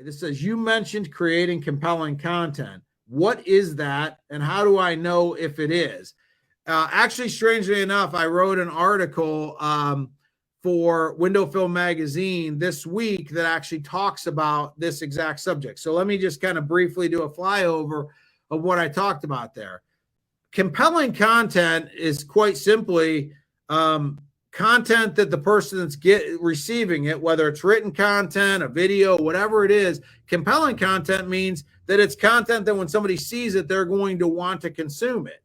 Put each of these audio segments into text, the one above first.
this says, you mentioned creating compelling content. What is that, and how do I know if it is? Actually, strangely enough, I wrote an article for Window Film Magazine this week that actually talks about this exact subject. So let me just kind of briefly do a flyover of what I talked about there. Compelling content is quite simply content that the person that's receiving it, whether it's written content, a video, whatever it is. Compelling content means that it's content that when somebody sees it, they're going to want to consume it.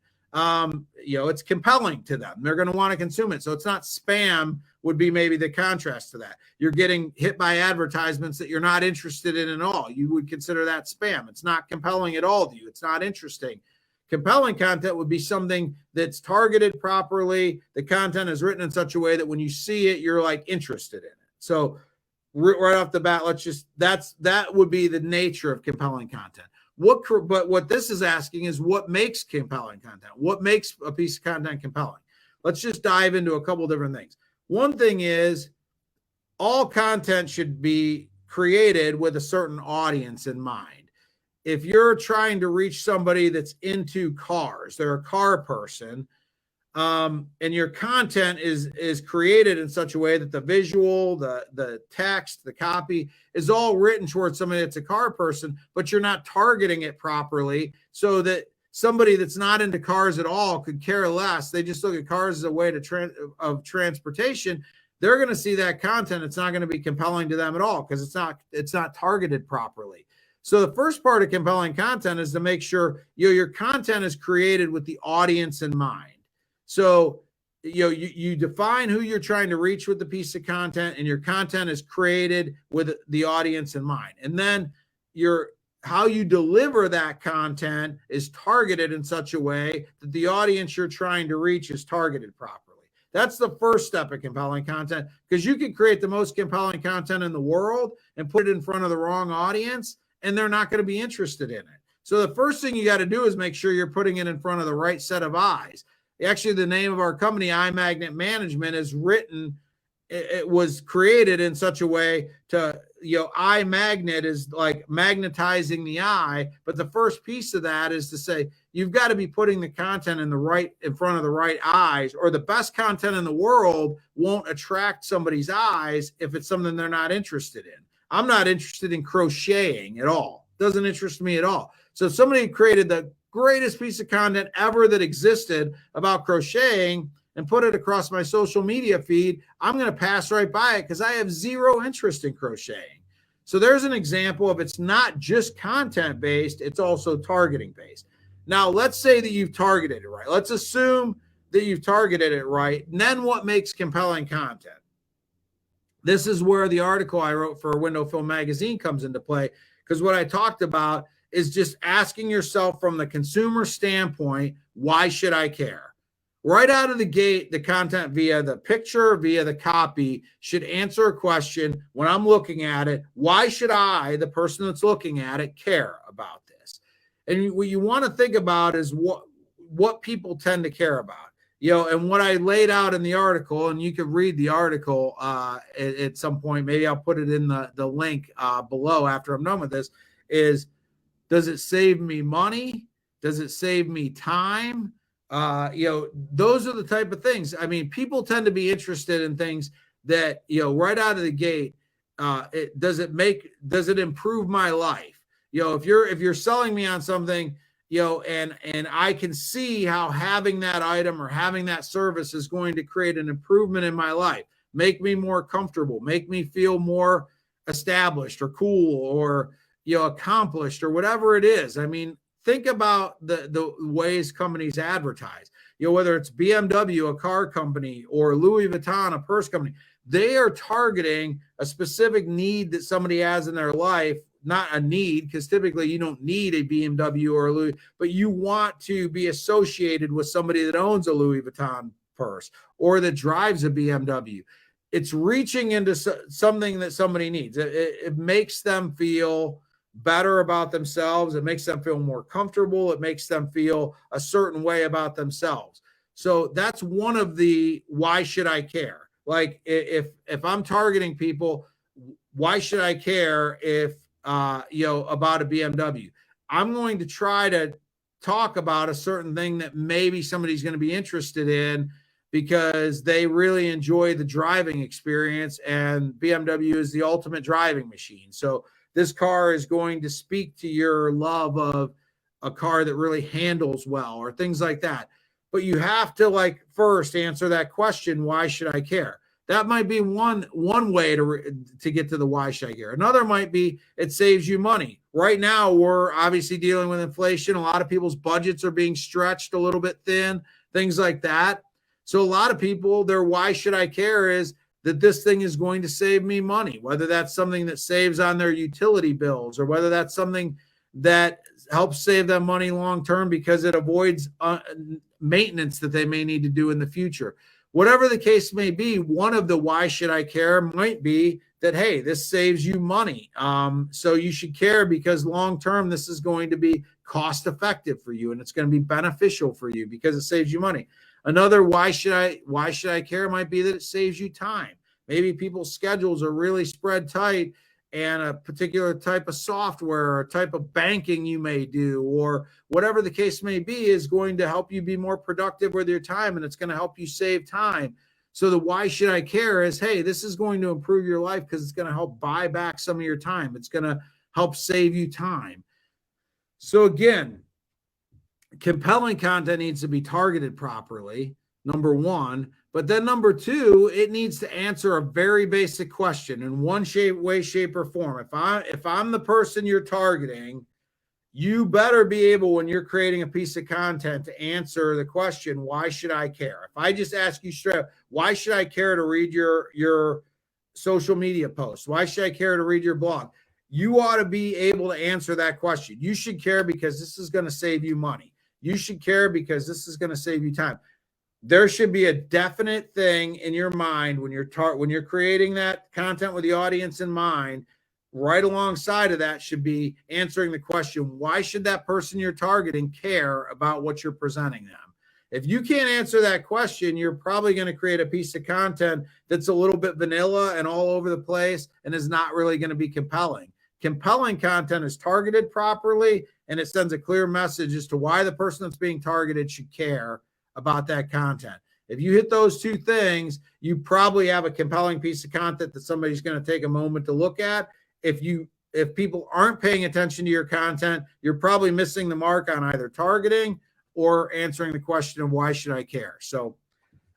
It's compelling to them. They're going to want to consume it. So it's not spam, would be maybe the contrast to that. You're getting hit by advertisements that you're not interested in at all. You would consider that spam. It's not compelling at all to you. It's not interesting. Compelling content would be something that's targeted properly. The content is written in such a way that when you see it, you're like interested in it. So right off the bat, that would be the nature of compelling content. But what this is asking is what makes compelling content? What makes a piece of content compelling? Let's just dive into a couple different things. One thing is all content should be created with a certain audience in mind. If you're trying to reach somebody that's into cars, they're a car person, and your content is created in such a way that the visual, the text, the copy is all written towards somebody that's a car person, but you're not targeting it properly so that somebody that's not into cars at all could care less. They just look at cars as a way of transportation. They're going to see that content. It's not going to be compelling to them at all because it's not targeted properly. So the first part of compelling content is to make sure your content is created with the audience in mind. So you define who you're trying to reach with the piece of content, and your content is created with the audience in mind. And then how you deliver that content is targeted in such a way that the audience you're trying to reach is targeted properly. That's the first step of compelling content, because you can create the most compelling content in the world and put it in front of the wrong audience, and they're not going to be interested in it. So the first thing you got to do is make sure you're putting it in front of the right set of eyes. Actually, the name of our company, iMagnet Management, is written. It was created in such a way to, eye magnet is like magnetizing the eye. But the first piece of that is to say, you've got to be putting the content in front of the right eyes, or the best content in the world won't attract somebody's eyes if it's something they're not interested in. I'm not interested in crocheting at all. Doesn't interest me at all. So if somebody created the greatest piece of content ever that existed about crocheting and put it across my social media feed, I'm going to pass right by it because I have zero interest in crocheting. So there's an example of it's not just content based, it's also targeting based. Now, let's say that you've targeted it right. Let's assume that you've targeted it right. And then what makes compelling content? This is where the article I wrote for Window Film Magazine comes into play, because what I talked about is just asking yourself from the consumer standpoint, why should I care? Right out of the gate, the content via the picture, via the copy, should answer a question when I'm looking at it. Why should I, the person that's looking at it, care about this? And what you want to think about is what people tend to care about. And what I laid out in the article, and you can read the article at some point, maybe I'll put it in the link below after I'm done with this, is, does it save me money? Does it save me time? Those are the type of things. I mean, people tend to be interested in things that, right out of the gate, does it improve my life? If you're selling me on something, and I can see how having that item or having that service is going to create an improvement in my life, make me more comfortable, make me feel more established or cool or, accomplished or whatever it is. I mean, think about the ways companies advertise, whether it's BMW, a car company, or Louis Vuitton, a purse company, they are targeting a specific need that somebody has in their life. Not a need, because typically you don't need a BMW or a Louis, but you want to be associated with somebody that owns a Louis Vuitton purse or that drives a BMW. It's reaching into something that somebody needs. It makes them feel better about themselves. It makes them feel more comfortable. It makes them feel a certain way about themselves. So that's one of the why should I care? Like if I'm targeting people, why should I care if about a BMW. I'm going to try to talk about a certain thing that maybe somebody's going to be interested in because they really enjoy the driving experience, and BMW is the ultimate driving machine. So this car is going to speak to your love of a car that really handles well or things like that. But you have to first answer that question, why should I care? That might be one way to get to the why should I care. Another might be it saves you money. Right now, we're obviously dealing with inflation. A lot of people's budgets are being stretched a little bit thin, things like that. So a lot of people, their why should I care is that this thing is going to save me money, whether that's something that saves on their utility bills or whether that's something that helps save them money long term because it avoids maintenance that they may need to do in the future. Whatever the case may be, one of the why should I care might be that, hey, this saves you money. So you should care because long term, this is going to be cost effective for you and it's going to be beneficial for you because it saves you money. Another why should I care might be that it saves you time. Maybe people's schedules are really spread tight and a particular type of software or type of banking you may do or whatever the case may be is going to help you be more productive with your time and it's going to help you save time. So the why should I care is, hey, this is going to improve your life because it's going to help buy back some of your time. It's going to help save you time. So again, compelling content needs to be targeted properly, number one. But then number two, it needs to answer a very basic question in one way, shape, or form. If I'm the person you're targeting, you better be able, when you're creating a piece of content, to answer the question, why should I care? If I just ask you straight up, why should I care to read your social media posts? Why should I care to read your blog? You ought to be able to answer that question. You should care because this is going to save you money. You should care because this is going to save you time. There should be a definite thing in your mind when you're creating that content with the audience in mind. Right alongside of that should be answering the question, why should that person you're targeting care about what you're presenting them? If you can't answer that question, you're probably going to create a piece of content that's a little bit vanilla and all over the place and is not really going to be compelling. Compelling content is targeted properly and it sends a clear message as to why the person that's being targeted should care about that content. If you hit those two things, you probably have a compelling piece of content that somebody's going to take a moment to look at. If people aren't paying attention to your content, you're probably missing the mark on either targeting or answering the question of why should I care? So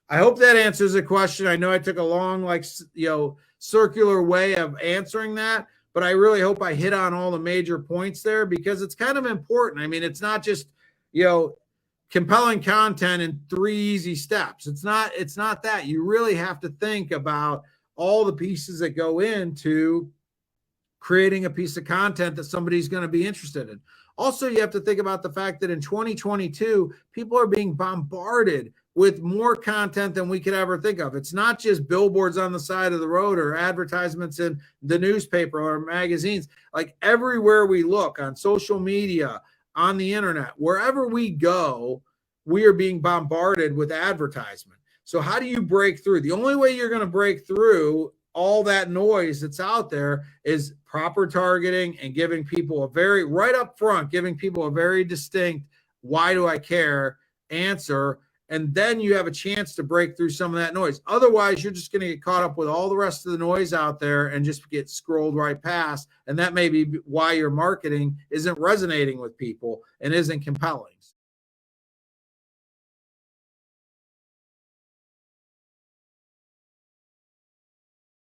I hope that answers the question. I know I took a long, circular way of answering that, but I really hope I hit on all the major points there because it's kind of important. I mean, it's not just, compelling content in 3 easy steps. It's not that. You really have to think about all the pieces that go into creating a piece of content that somebody's going to be interested in. Also, you have to think about the fact that in 2022, people are being bombarded with more content than we could ever think of. It's not just billboards on the side of the road or advertisements in the newspaper or magazines. Like everywhere we look, on social media, on the internet, wherever we go, we are being bombarded with advertisement. So how do you break through? The only way you're going to break through all that noise that's out there is proper targeting and giving people right up front, giving people a very distinct, why do I care answer. And then you have a chance to break through some of that noise. Otherwise, you're just going to get caught up with all the rest of the noise out there and just get scrolled right past. And that may be why your marketing isn't resonating with people and isn't compelling.